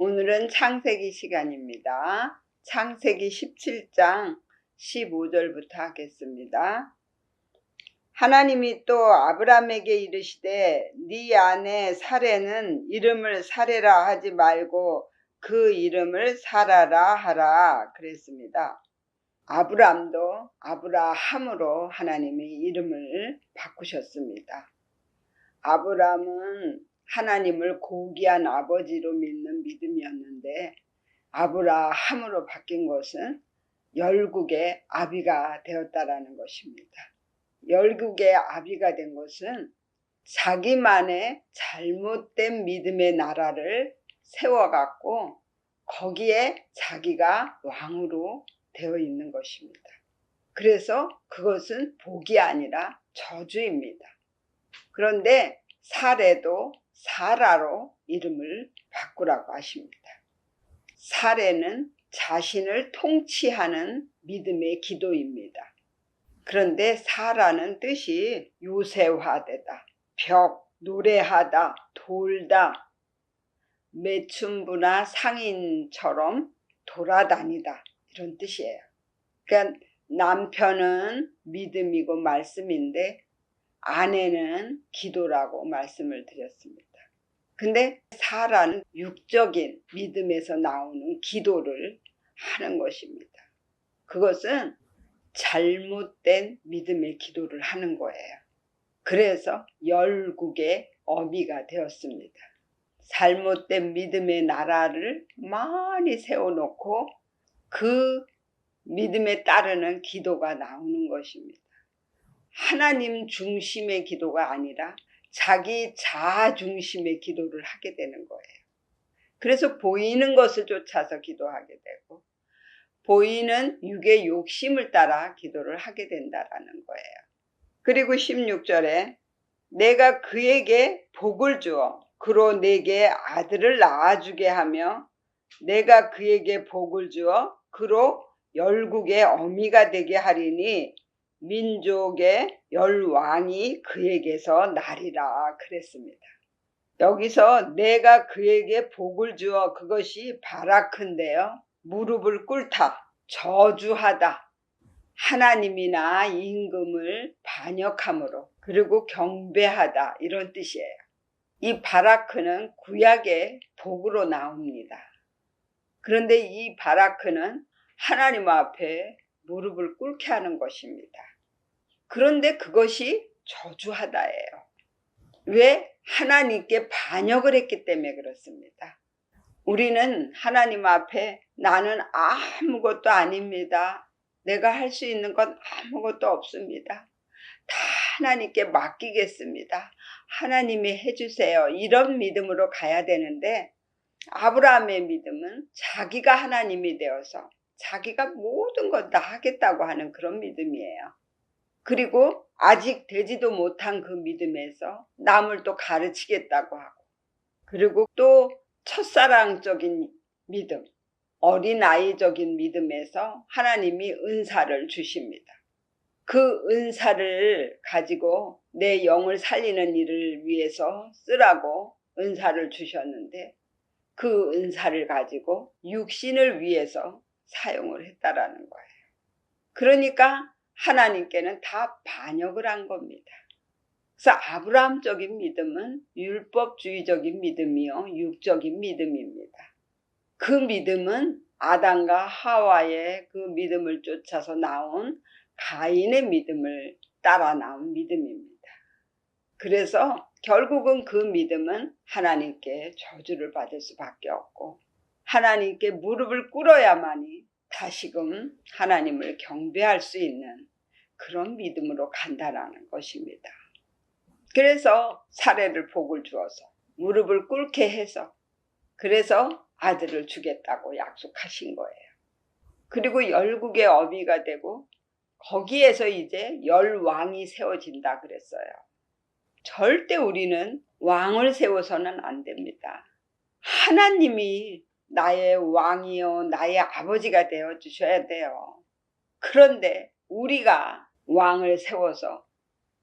오늘은 창세기 시간입니다. 창세기 17장 15절부터 하겠습니다. 하나님이 또 아브람에게 이르시되 네 아내 사레는 이름을 사레라 하지 말고 그 이름을 사라라 하라 그랬습니다. 아브람도 아브라함으로 하나님의 이름을 바꾸셨습니다. 아브람은 하나님을 고귀한 아버지로 믿는 믿음이었는데 아브라함으로 바뀐 것은 열국의 아비가 되었다라는 것입니다. 열국의 아비가 된 것은 자기만의 잘못된 믿음의 나라를 세워갖고 거기에 자기가 왕으로 되어 있는 것입니다. 그래서 그것은 복이 아니라 저주입니다. 그런데 사레도 사라로 이름을 바꾸라고 하십니다. 사레는 자신을 통치하는 믿음의 기도입니다. 그런데 사라는 뜻이 요새화되다, 벽, 노래하다, 돌다, 매춘부나 상인처럼 돌아다니다 이런 뜻이에요. 그러니까 남편은 믿음이고 말씀인데 아내는 기도라고 말씀을 드렸습니다. 근데 사라는 육적인 믿음에서 나오는 기도를 하는 것입니다. 그것은 잘못된 믿음의 기도를 하는 거예요. 그래서 열국의 어미가 되었습니다. 잘못된 믿음의 나라를 많이 세워놓고 그 믿음에 따르는 기도가 나오는 것입니다. 하나님 중심의 기도가 아니라 자기 자아 중심의 기도를 하게 되는 거예요. 그래서 보이는 것을 쫓아서 기도하게 되고 보이는 육의 욕심을 따라 기도를 하게 된다라는 거예요. 그리고 16절에 내가 그에게 복을 주어 그로 내게 아들을 낳아주게 하며 내가 그에게 복을 주어 그로 열국의 어미가 되게 하리니 민족의 열왕이 그에게서 나리라 그랬습니다. 여기서 내가 그에게 복을 주어 그것이 바라크인데요. 무릎을 꿇다, 저주하다, 하나님이나 임금을 반역함으로 그리고 경배하다 이런 뜻이에요. 이 바라크는 구약의 복으로 나옵니다. 그런데 이 바라크는 하나님 앞에 무릎을 꿇게 하는 것입니다. 그런데 그것이 저주하다예요. 왜? 하나님께 반역을 했기 때문에 그렇습니다. 우리는 하나님 앞에 나는 아무것도 아닙니다. 내가 할 수 있는 건 아무것도 없습니다. 다 하나님께 맡기겠습니다. 하나님이 해주세요. 이런 믿음으로 가야 되는데 아브라함의 믿음은 자기가 하나님이 되어서 자기가 모든 것 다 하겠다고 하는 그런 믿음이에요. 그리고 아직 되지도 못한 그 믿음에서 남을 또 가르치겠다고 하고 그리고 또 첫사랑적인 믿음, 어린아이적인 믿음에서 하나님이 은사를 주십니다. 그 은사를 가지고 내 영을 살리는 일을 위해서 쓰라고 은사를 주셨는데 그 은사를 가지고 육신을 위해서 사용을 했다라는 거예요. 그러니까 하나님께는 다 반역을 한 겁니다. 그래서 아브라함적인 믿음은 율법주의적인 믿음이요, 육적인 믿음입니다. 그 믿음은 아담과 하와의 그 믿음을 쫓아서 나온 가인의 믿음을 따라 나온 믿음입니다. 그래서 결국은 그 믿음은 하나님께 저주를 받을 수밖에 없고 하나님께 무릎을 꿇어야만이 다시금 하나님을 경배할 수 있는 그런 믿음으로 간다라는 것입니다. 그래서 사레를 복을 주어서 무릎을 꿇게 해서 그래서 아들을 주겠다고 약속하신 거예요. 그리고 열국의 어미가 되고 거기에서 이제 열왕이 세워진다 그랬어요. 절대 우리는 왕을 세워서는 안 됩니다. 하나님이 나의 왕이요 나의 아버지가 되어 주셔야 돼요. 그런데 우리가 왕을 세워서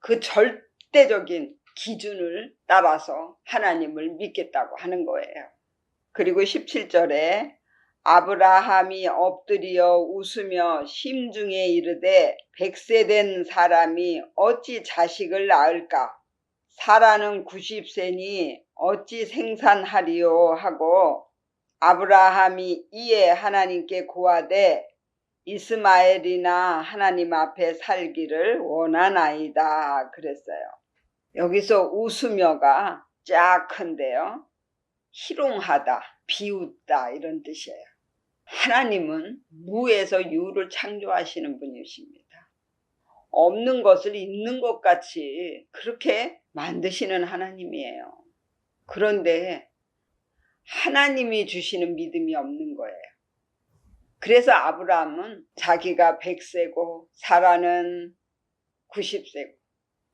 그 절대적인 기준을 따라서 하나님을 믿겠다고 하는 거예요. 그리고 17절에 아브라함이 엎드려 웃으며 심중에 이르되 100세 된 사람이 어찌 자식을 낳을까? 사라는 90세니 어찌 생산하리요 하고 아브라함이 이에 하나님께 고하되 이스마엘이나 하나님 앞에 살기를 원하나이다 그랬어요. 여기서 웃으며가 쫙 큰데요. 희롱하다, 비웃다 이런 뜻이에요. 하나님은 무에서 유를 창조하시는 분이십니다. 없는 것을 있는 것 같이 그렇게 만드시는 하나님이에요. 그런데 하나님이 주시는 믿음이 없는 거예요. 그래서 아브라함은 자기가 100세고 사라는 90세고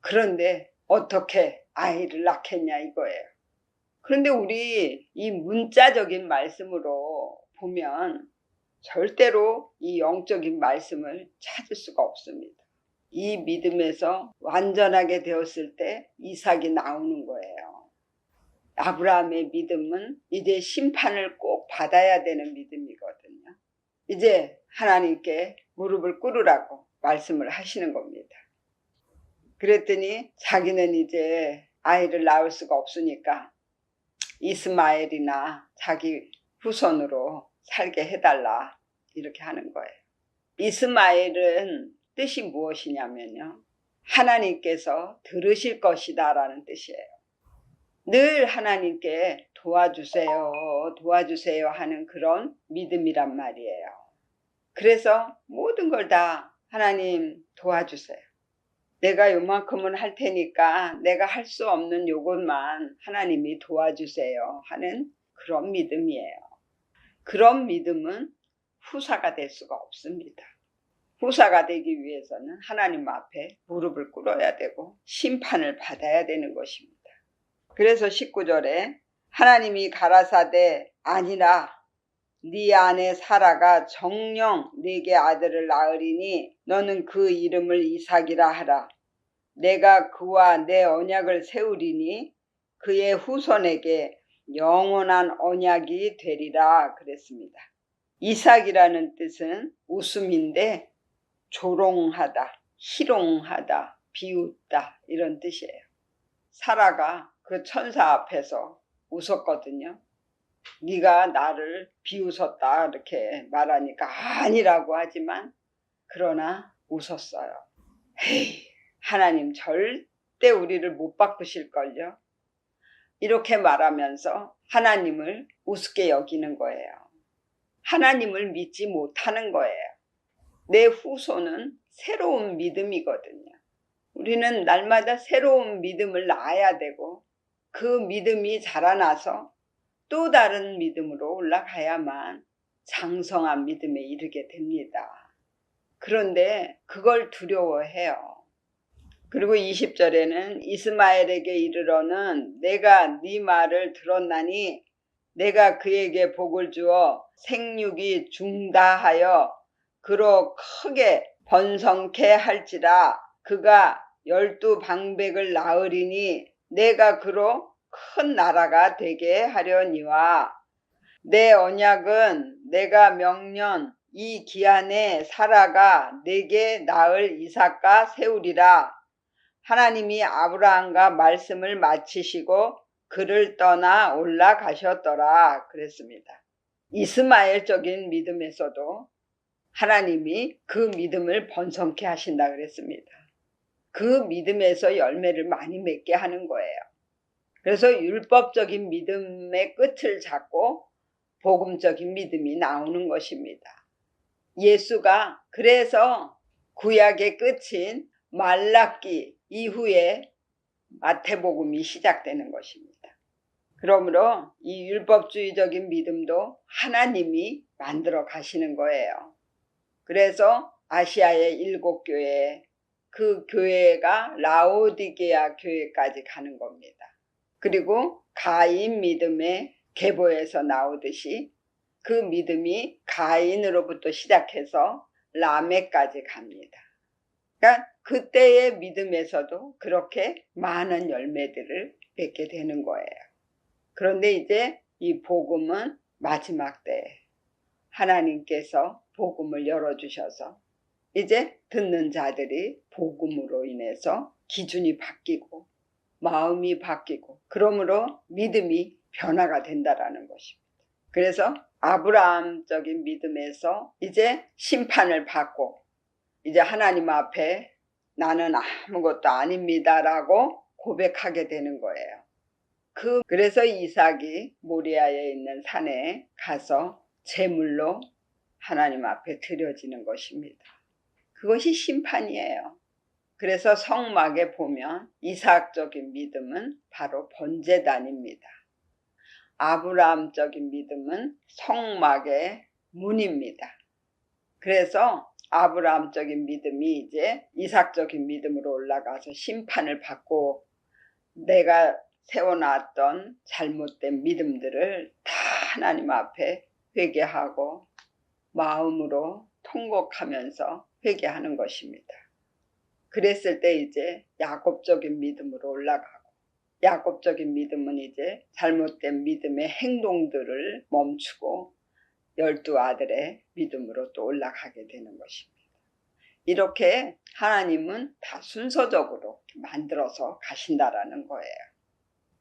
그런데 어떻게 아이를 낳겠냐 이거예요. 그런데 우리 이 문자적인 말씀으로 보면 절대로 이 영적인 말씀을 찾을 수가 없습니다. 이 믿음에서 완전하게 되었을 때 이삭이 나오는 거예요. 아브라함의 믿음은 이제 심판을 꼭 받아야 되는 믿음이거든요. 이제 하나님께 무릎을 꿇으라고 말씀을 하시는 겁니다. 그랬더니 자기는 이제 아이를 낳을 수가 없으니까 이스마엘이나 자기 후손으로 살게 해달라 이렇게 하는 거예요. 이스마엘은 뜻이 무엇이냐면요. 하나님께서 들으실 것이다 라는 뜻이에요. 늘 하나님께 도와주세요 도와주세요 하는 그런 믿음이란 말이에요. 그래서 모든 걸 다 하나님 도와주세요. 내가 요만큼은 할 테니까 내가 할 수 없는 요것만 하나님이 도와주세요 하는 그런 믿음이에요. 그런 믿음은 후사가 될 수가 없습니다. 후사가 되기 위해서는 하나님 앞에 무릎을 꿇어야 되고 심판을 받아야 되는 것입니다. 그래서 19절에 하나님이 가라사대 아니라 네 아내 사라가 정녕 네게 아들을 낳으리니 너는 그 이름을 이삭이라 하라. 내가 그와 내 언약을 세우리니 그의 후손에게 영원한 언약이 되리라 그랬습니다. 이삭이라는 뜻은 웃음인데 조롱하다, 희롱하다, 비웃다 이런 뜻이에요. 사라가 그 천사 앞에서 웃었거든요. 네가 나를 비웃었다 이렇게 말하니까 아니라고 하지만 그러나 웃었어요. 헤이, 하나님 절대 우리를 못 바꾸실걸요. 이렇게 말하면서 하나님을 우습게 여기는 거예요. 하나님을 믿지 못하는 거예요. 내 후손은 새로운 믿음이거든요. 우리는 날마다 새로운 믿음을 낳아야 되고 그 믿음이 자라나서 또 다른 믿음으로 올라가야만 장성한 믿음에 이르게 됩니다. 그런데 그걸 두려워해요. 그리고 20절에는 이스마엘에게 이르러는 내가 네 말을 들었나니 내가 그에게 복을 주어 생육이 중다하여 그로 크게 번성케 할지라 그가 12방백을 낳으리니 내가 그로 큰 나라가 되게 하려니와 내 언약은 내가 명년 이 기한에 사라가 내게 낳을 이삭과 세우리라. 하나님이 아브라함과 말씀을 마치시고 그를 떠나 올라가셨더라 그랬습니다. 이스마엘적인 믿음에서도 하나님이 그 믿음을 번성케 하신다 그랬습니다. 그 믿음에서 열매를 많이 맺게 하는 거예요. 그래서 율법적인 믿음의 끝을 잡고 복음적인 믿음이 나오는 것입니다. 예수가 그래서 구약의 끝인 말라기 이후에 마태복음이 시작되는 것입니다. 그러므로 이 율법주의적인 믿음도 하나님이 만들어 가시는 거예요. 그래서 아시아의 7교회, 그 교회가 라오디게아 교회까지 가는 겁니다. 그리고 가인 믿음의 계보에서 나오듯이 그 믿음이 가인으로부터 시작해서 라멕까지 갑니다. 그러니까 그때의 믿음에서도 그렇게 많은 열매들을 맺게 되는 거예요. 그런데 이제 이 복음은 마지막 때에 하나님께서 복음을 열어주셔서 이제 듣는 자들이 복음으로 인해서 기준이 바뀌고 마음이 바뀌고 그러므로 믿음이 변화가 된다라는 것입니다. 그래서 아브라함적인 믿음에서 이제 심판을 받고 이제 하나님 앞에 나는 아무것도 아닙니다라고 고백하게 되는 거예요. 그래서 이삭이 모리아에 있는 산에 가서 제물로 하나님 앞에 드려지는 것입니다. 그것이 심판이에요. 그래서 성막에 보면 이삭적인 믿음은 바로 번제단입니다. 아브라함적인 믿음은 성막의 문입니다. 그래서 아브라함적인 믿음이 이제 이삭적인 믿음으로 올라가서 심판을 받고 내가 세워놨던 잘못된 믿음들을 다 하나님 앞에 회개하고 마음으로 통곡하면서 회개하는 것입니다. 그랬을 때 이제 야곱적인 믿음으로 올라가고 야곱적인 믿음은 이제 잘못된 믿음의 행동들을 멈추고 12아들의 믿음으로 또 올라가게 되는 것입니다. 이렇게 하나님은 다 순서적으로 만들어서 가신다라는 거예요.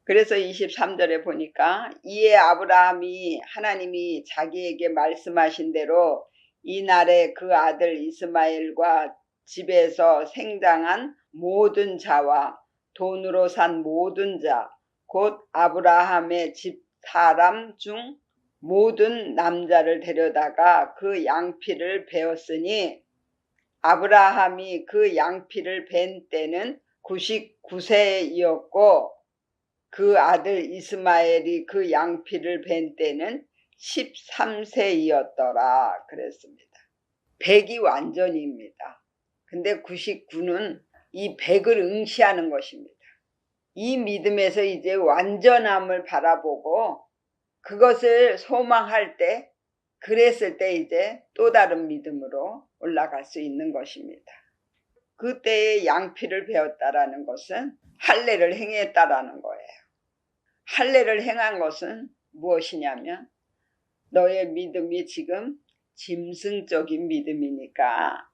그래서 23절에 보니까 이에 아브라함이 하나님이 자기에게 말씀하신 대로 이날에 그 아들 이스마엘과 집에서 생장한 모든 자와 돈으로 산 모든 자, 곧 아브라함의 집 사람 중 모든 남자를 데려다가 그 양피를 베었으니 아브라함이 그 양피를 벤 때는 99세이었고 그 아들 이스마엘이 그 양피를 벤 때는 13세이었더라 그랬습니다. 100이 완전입니다. 근데 99는 이 100을 응시하는 것입니다. 이 믿음에서 이제 완전함을 바라보고 그것을 소망할 때 그랬을 때 이제 또 다른 믿음으로 올라갈 수 있는 것입니다. 그때의 양피를 베었다라는 것은 할례를 행했다라는 거예요. 할례를 행한 것은 무엇이냐면 너의 믿음이 지금 짐승적인 믿음이니까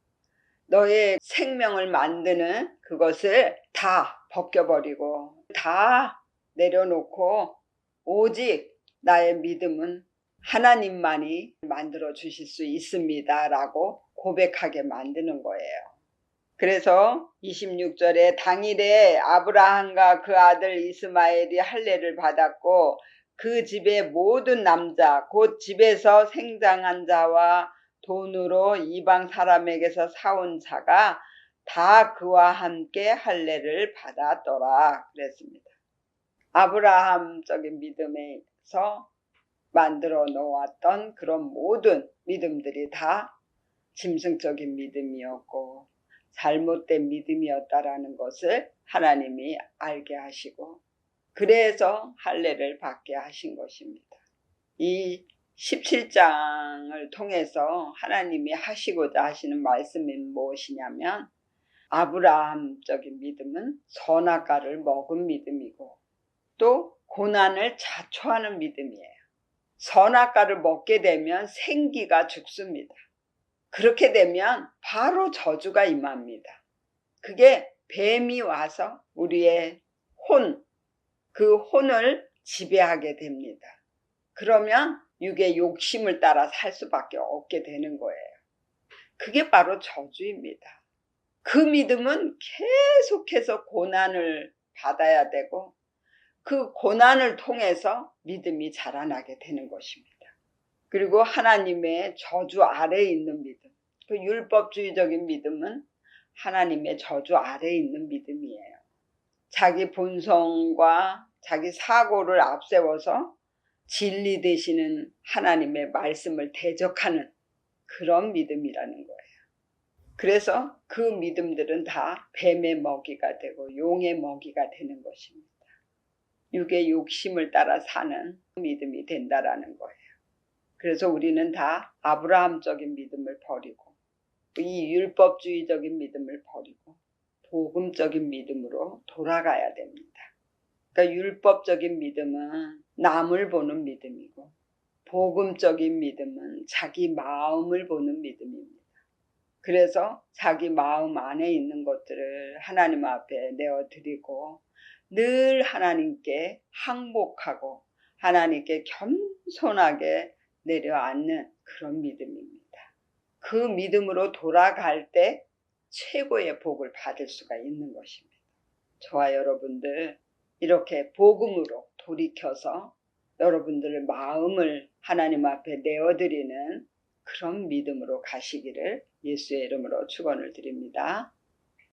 너의 생명을 만드는 그것을 다 벗겨버리고 다 내려놓고 오직 나의 믿음은 하나님만이 만들어 주실 수 있습니다 라고 고백하게 만드는 거예요. 그래서 26절에 당일에 아브라함과 그 아들 이스마엘이 할례를 받았고 그 집의 모든 남자 곧 집에서 생장한 자와 돈으로 이방 사람에게서 사온 자가 다 그와 함께 할례를 받았더라 그랬습니다. 아브라함적인 믿음에서 만들어 놓았던 그런 모든 믿음들이 다 짐승적인 믿음이었고 잘못된 믿음이었다라는 것을 하나님이 알게 하시고 그래서 할례를 받게 하신 것입니다. 이 17장을 통해서 하나님이 하시고자 하시는 말씀이 무엇이냐면 아브라함적인 믿음은 선악과를 먹은 믿음이고 또 고난을 자초하는 믿음이에요. 선악과를 먹게 되면 생기가 죽습니다. 그렇게 되면 바로 저주가 임합니다. 그게 뱀이 와서 우리의 그 혼을 지배하게 됩니다. 그러면 육의 욕심을 따라 살 수밖에 없게 되는 거예요. 그게 바로 저주입니다. 그 믿음은 계속해서 고난을 받아야 되고 그 고난을 통해서 믿음이 자라나게 되는 것입니다. 그리고 하나님의 저주 아래에 있는 믿음, 그 율법주의적인 믿음은 하나님의 저주 아래에 있는 믿음이에요. 자기 본성과 자기 사고를 앞세워서 진리 되시는 하나님의 말씀을 대적하는 그런 믿음이라는 거예요. 그래서 그 믿음들은 다 뱀의 먹이가 되고 용의 먹이가 되는 것입니다. 육의 욕심을 따라 사는 믿음이 된다라는 거예요. 그래서 우리는 다 아브라함적인 믿음을 버리고 이 율법주의적인 믿음을 버리고 복음적인 믿음으로 돌아가야 됩니다. 그러니까 율법적인 믿음은 남을 보는 믿음이고 복음적인 믿음은 자기 마음을 보는 믿음입니다. 그래서 자기 마음 안에 있는 것들을 하나님 앞에 내어드리고 늘 하나님께 항복하고 하나님께 겸손하게 내려앉는 그런 믿음입니다. 그 믿음으로 돌아갈 때 최고의 복을 받을 수가 있는 것입니다. 저와 여러분들 이렇게 복음으로 돌이켜서 여러분들의 마음을 하나님 앞에 내어드리는 그런 믿음으로 가시기를 예수의 이름으로 축원을 드립니다.